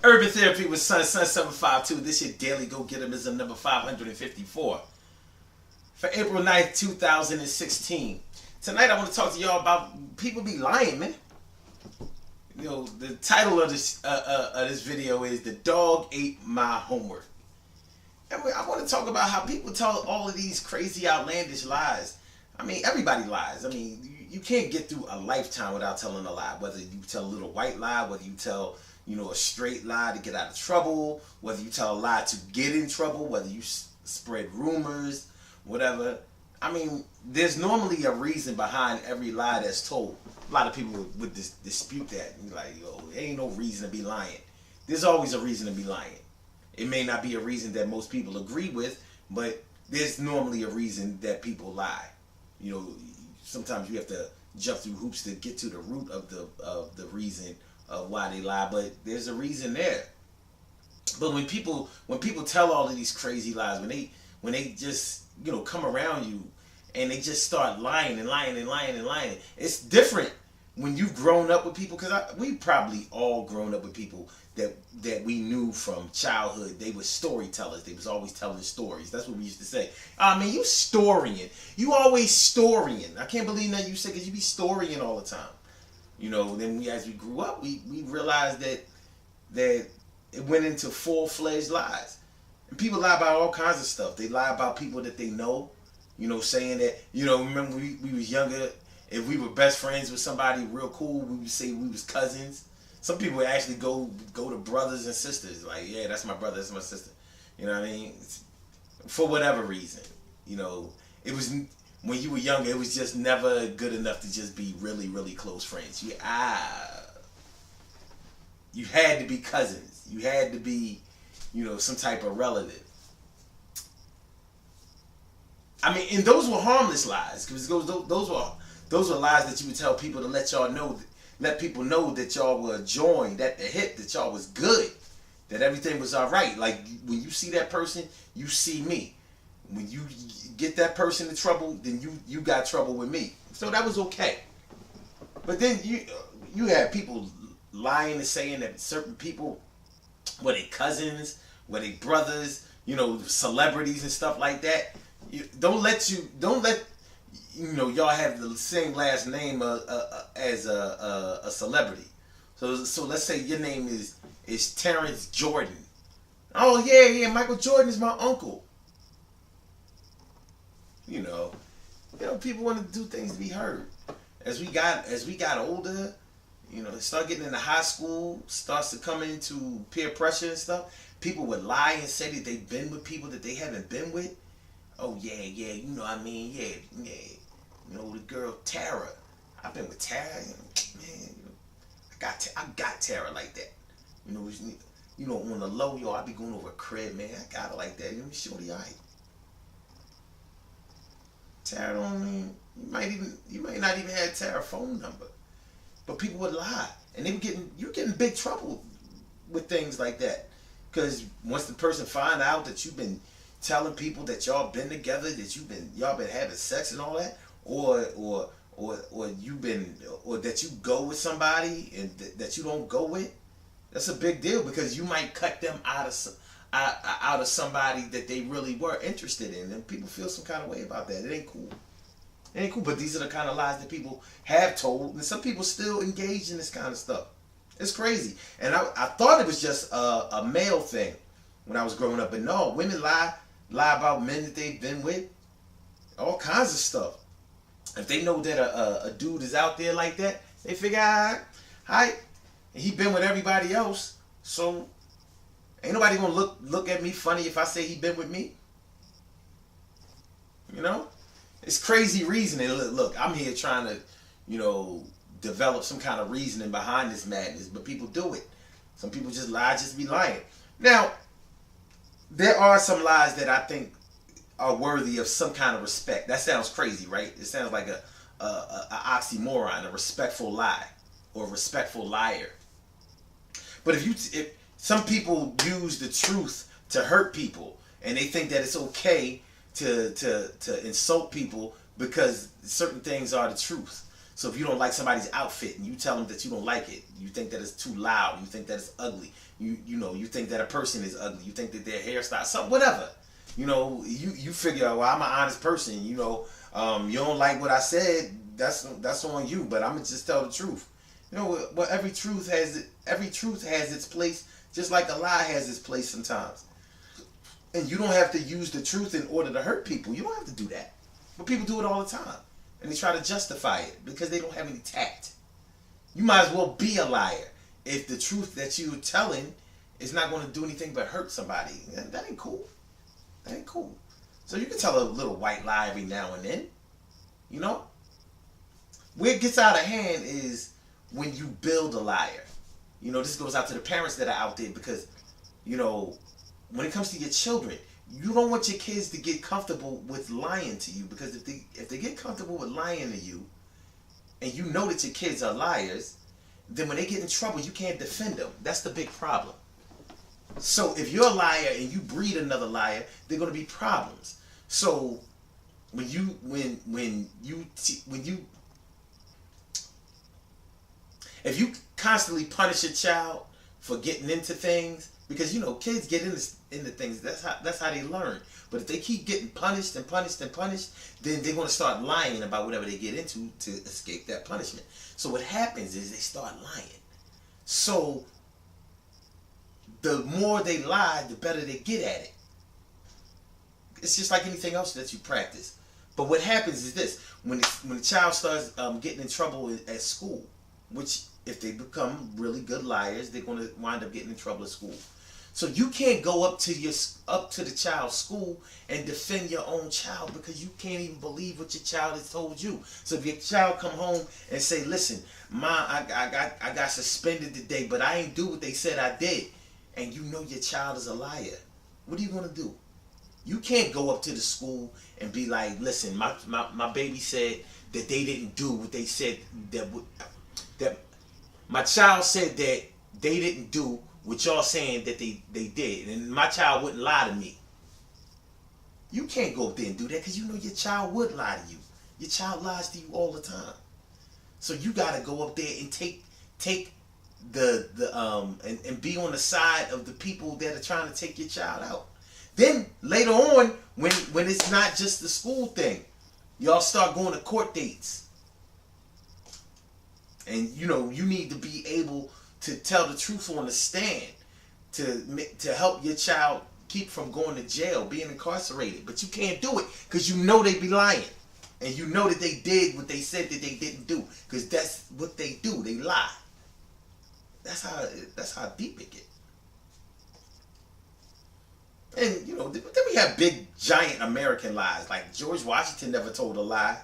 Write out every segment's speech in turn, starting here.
Urban Therapy with Sun 752. This your daily go getism number 554 for April 9th, 2016. Tonight I want to talk to y'all about people be lying, man. You know, the title of this video is "The Dog Ate My Homework." And I want to talk about how people tell all of these crazy, outlandish lies. I mean, everybody lies. I mean, you can't get through a lifetime without telling a lie. Whether you tell a little white lie, whether you tell, a straight lie to get out of trouble, whether you tell a lie to get in trouble, whether you spread rumors, whatever. I mean, there's normally a reason behind every lie that's told. A lot of people would dispute that. And like, there ain't no reason to be lying. There's always a reason to be lying. It may not be a reason that most people agree with, but there's normally a reason that people lie. You know, sometimes you have to jump through hoops to get to the root of the reason of why they lie, but there's a reason there. But when people tell all of these crazy lies, when they just come around you and they just start lying and lying and lying and lying, it's different when you've grown up with people, because we probably all grown up with people that we knew from childhood. They were storytellers. They was always telling stories. That's what we used to say. I mean, you storying. You always storying. I can't believe that you said, because you be storying all the time. Then as we grew up, we realized that it went into full-fledged lies. And people lie about all kinds of stuff. They lie about people that they know. Saying that, remember we was younger, if we were best friends with somebody real cool, we would say we was cousins. Some people would actually go to brothers and sisters. Like, yeah, that's my brother, that's my sister. You know what I mean? For whatever reason. It was, when you were younger, it was just never good enough to just be really, really close friends. You had to be cousins. You had to be, some type of relative. I mean, and those were harmless lies, because those were lies that you would tell people to let people know that y'all were joined at the hip, that y'all was good, that everything was all right. Like, when you see that person, you see me. When you get that person in trouble, then you got trouble with me. So that was okay. But then you had people lying and saying that certain people were they cousins, were they brothers, celebrities and stuff like that. Don't let y'all have the same last name as a celebrity. So let's say your name is Terrence Jordan. Oh yeah, Michael Jordan is my uncle. People want to do things to be heard. As we got older, start getting into high school, starts to come into peer pressure and stuff. People would lie and say that they've been with people that they haven't been with. Oh yeah, yeah. The girl Tara. I've been with Tara, man. I got Tara like that. On the low, I be going over a crib, man. I got her like that. Shorty, alright. Tara don't mean you might not even have Tara's phone number, but people would lie, and you're getting big trouble with things like that, because once the person find out that you've been telling people that y'all been together, that y'all been having sex and all that, or that you go with somebody and that you don't go with, that's a big deal, because you might cut them out of somebody that they really were interested in, and people feel some kind of way about that. It ain't cool. It ain't cool. But these are the kind of lies that people have told, and some people still engage in this kind of stuff. It's crazy. And I thought it was just a male thing when I was growing up, but no, women lie about men that they've been with, all kinds of stuff. If they know that a dude is out there like that, they figure, all right, he been with everybody else, so ain't nobody gonna look at me funny if I say he been with me. It's crazy reasoning. Look, I'm here trying to, develop some kind of reasoning behind this madness, but people do it. Some people just lie, just be lying. Now, there are some lies that I think are worthy of some kind of respect. That sounds crazy, right? It sounds like a oxymoron, a respectful lie or a respectful liar. But if some people use the truth to hurt people, and they think that it's okay to insult people because certain things are the truth. So if you don't like somebody's outfit and you tell them that you don't like it, you think that it's too loud, you think that it's ugly, you think that a person is ugly, you think that their hairstyle, something, whatever. You figure, well, I'm an honest person. You don't like what I said. That's on you. But I'm gonna just tell the truth. Well, every truth has its place, just like a lie has its place sometimes. And you don't have to use the truth in order to hurt people. You don't have to do that. But people do it all the time. And they try to justify it because they don't have any tact. You might as well be a liar if the truth that you're telling is not going to do anything but hurt somebody. That ain't cool. That ain't cool. So you can tell a little white lie every now and then. Where it gets out of hand is when you build a liar. This goes out to the parents that are out there because, when it comes to your children, you don't want your kids to get comfortable with lying to you, because if they get comfortable with lying to you and you know that your kids are liars, then when they get in trouble, you can't defend them. That's the big problem. So if you're a liar and you breed another liar, there are going to be problems. So if you constantly punish a child for getting into things, because kids get into things, that's how they learn. But if they keep getting punished and punished and punished, then they're going to start lying about whatever they get into to escape that punishment. So what happens is they start lying. So the more they lie, the better they get at it. It's just like anything else that you practice. But what happens is this: when the child starts getting in trouble at school, which if they become really good liars, they're going to wind up getting in trouble at school. So you can't go up to the child's school and defend your own child, because you can't even believe what your child has told you. So if your child come home and say, "Listen, Mom, I got suspended today, but I ain't do what they said I did," and your child is a liar, what are you going to do? You can't go up to the school and be like, "Listen, my baby said that they didn't do what they said that my child said that they didn't do what y'all saying that they did, and my child wouldn't lie to me." You can't go up there and do that, because your child would lie to you. Your child lies to you all the time. So you got to go up there and take and be on the side of the people that are trying to take your child out. Then later on, when it's not just the school thing, y'all start going to court dates. And you need to be able to tell the truth on the stand to help your child keep from going to jail, being incarcerated. But you can't do it because they be lying. And that they did what they said that they didn't do, because that's what they do. They lie. That's how deep it gets. And then we have big giant American lies, like George Washington never told a lie.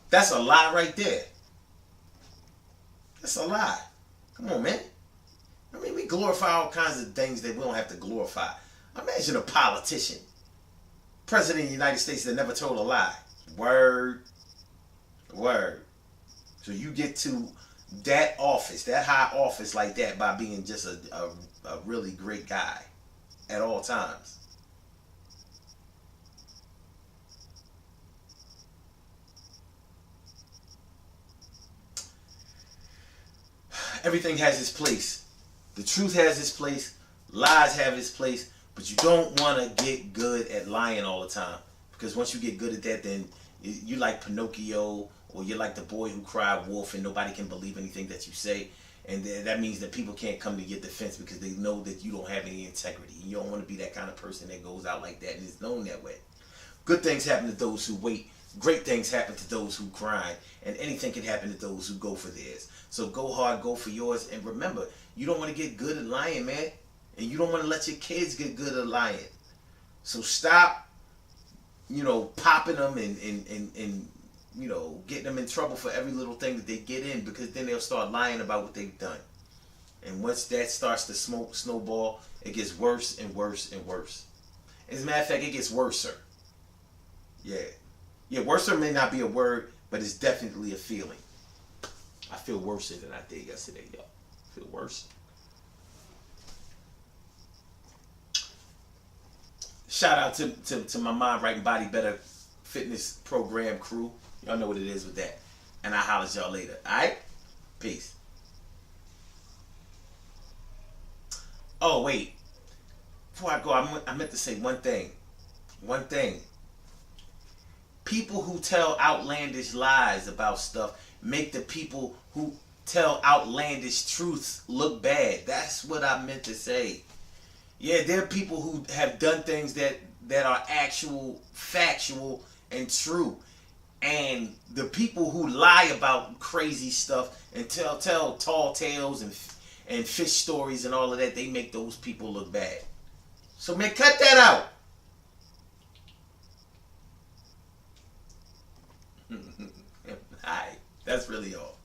That's a lie right there. That's a lie. Come on, man. We glorify all kinds of things that we don't have to glorify. Imagine a politician, president of the United States, that never told a lie. Word. So you get to that office, that high office like that, by being just a really great guy at all times. Everything has its place. The truth has its place. Lies have its place. But you don't want to get good at lying all the time. Because once you get good at that, then you like Pinocchio, or you're like the boy who cried wolf, and nobody can believe anything that you say. And that means that people can't come to your defense because they know that you don't have any integrity. You don't want to be that kind of person that goes out like that and is known that way. Good things happen to those who wait. Great things happen to those who grind. And anything can happen to those who go for theirs. So go hard, go for yours. And remember, you don't want to get good at lying, man. And you don't want to let your kids get good at lying. So stop, popping them and getting them in trouble for every little thing that they get in, because then they'll start lying about what they've done. And once that starts to snowball, it gets worse and worse and worse. As a matter of fact, it gets worser. Yeah, worser may not be a word, but it's definitely a feeling. I feel worse than I did yesterday, y'all. I feel worse. Shout out to my Mind Right and Body Better fitness program crew. Y'all know what it is with that. And I'll holler at y'all later. Alright? Peace. Oh, wait. Before I go, I meant to say one thing. One thing. People who tell outlandish lies about stuff make the people who tell outlandish truths look bad. That's what I meant to say. Yeah, there are people who have done things that are actual, factual, and true. And the people who lie about crazy stuff and tell tall tales and fish stories and all of that, they make those people look bad. So man, cut that out. Alright, that's really all.